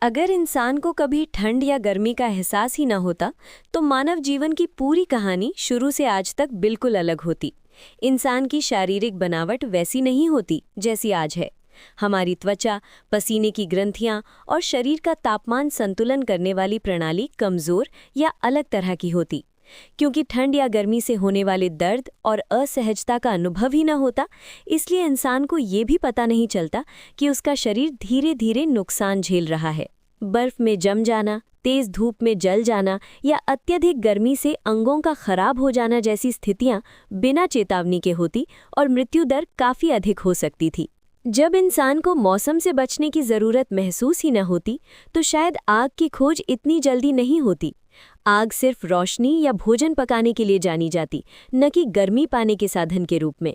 अगर इंसान को कभी ठंड या गर्मी का एहसास ही न होता तो मानव जीवन की पूरी कहानी शुरू से आज तक बिल्कुल अलग होती। इंसान की शारीरिक बनावट वैसी नहीं होती जैसी आज है। हमारी त्वचा, पसीने की ग्रंथियां और शरीर का तापमान संतुलन करने वाली प्रणाली कमज़ोर या अलग तरह की होती। क्योंकि ठंड या गर्मी से होने वाले दर्द और असहजता का अनुभव ही न होता, इसलिए इंसान को ये भी पता नहीं चलता कि उसका शरीर धीरे धीरे नुकसान झेल रहा है। बर्फ में जम जाना, तेज धूप में जल जाना या अत्यधिक गर्मी से अंगों का खराब हो जाना जैसी स्थितियां बिना चेतावनी के होती और मृत्यु दर काफ़ी अधिक हो सकती थी। जब इंसान को मौसम से बचने की ज़रूरत महसूस ही न होती तो शायद आग की खोज इतनी जल्दी नहीं होती। आग सिर्फ रोशनी या भोजन पकाने के लिए जानी जाती, न कि गर्मी पाने के साधन के रूप में।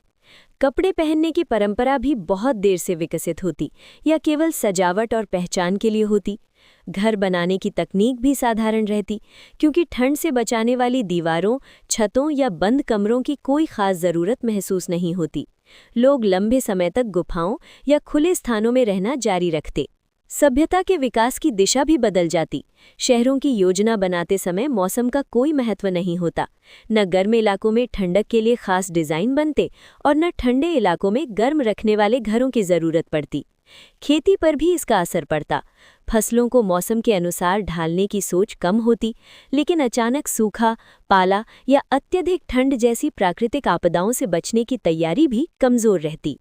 कपड़े पहनने की परंपरा भी बहुत देर से विकसित होती या केवल सजावट और पहचान के लिए होती। घर बनाने की तकनीक भी साधारण रहती, क्योंकि ठंड से बचाने वाली दीवारों, छतों या बंद कमरों की कोई खास ज़रूरत महसूस नहीं होती। लोग लंबे समय तक गुफाओं या खुले स्थानों में रहना जारी रखते। सभ्यता के विकास की दिशा भी बदल जाती। शहरों की योजना बनाते समय मौसम का कोई महत्व नहीं होता। न गर्म इलाकों में ठंडक के लिए खास डिज़ाइन बनते और न ठंडे इलाकों में गर्म रखने वाले घरों की ज़रूरत पड़ती। खेती पर भी इसका असर पड़ता। फसलों को मौसम के अनुसार ढालने की सोच कम होती, लेकिन अचानक सूखा, पाला या अत्यधिक ठंड जैसी प्राकृतिक आपदाओं से बचने की तैयारी भी कमज़ोर रहती।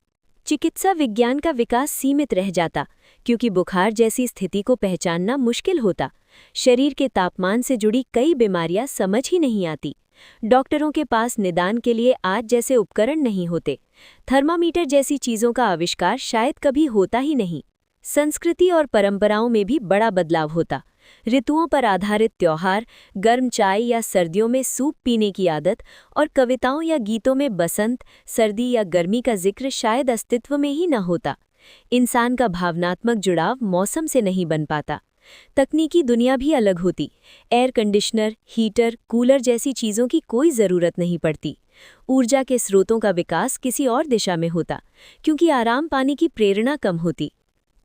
चिकित्सा विज्ञान का विकास सीमित रह जाता, क्योंकि बुखार जैसी स्थिति को पहचानना मुश्किल होता। शरीर के तापमान से जुड़ी कई बीमारियां समझ ही नहीं आती। डॉक्टरों के पास निदान के लिए आज जैसे उपकरण नहीं होते। थर्मामीटर जैसी चीज़ों का आविष्कार शायद कभी होता ही नहीं। संस्कृति और परंपराओं में भी बड़ा बदलाव होता। ऋतुओं पर आधारित त्योहार, गर्म चाय या सर्दियों में सूप पीने की आदत और कविताओं या गीतों में बसंत, सर्दी या गर्मी का जिक्र शायद अस्तित्व में ही न होता। इंसान का भावनात्मक जुड़ाव मौसम से नहीं बन पाता। तकनीकी दुनिया भी अलग होती। एयर कंडीशनर, हीटर, कूलर जैसी चीज़ों की कोई ज़रूरत नहीं पड़ती। ऊर्जा के स्रोतों का विकास किसी और दिशा में होता, क्योंकि आराम पाने की प्रेरणा कम होती।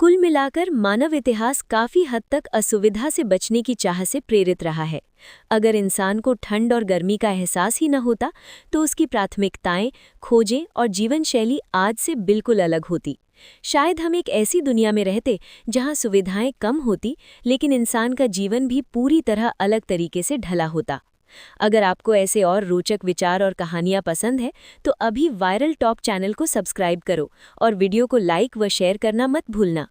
कुल मिलाकर मानव इतिहास काफ़ी हद तक असुविधा से बचने की चाह से प्रेरित रहा है। अगर इंसान को ठंड और गर्मी का एहसास ही न होता तो उसकी प्राथमिकताएं, खोजें और जीवन शैली आज से बिल्कुल अलग होती। शायद हम एक ऐसी दुनिया में रहते जहां सुविधाएं कम होती, लेकिन इंसान का जीवन भी पूरी तरह अलग तरीके से ढला होता। अगर आपको ऐसे और रोचक विचार और कहानियां पसंद है तो अभी वायरल टॉक चैनल को सब्सक्राइब करो और वीडियो को लाइक व शेयर करना मत भूलना।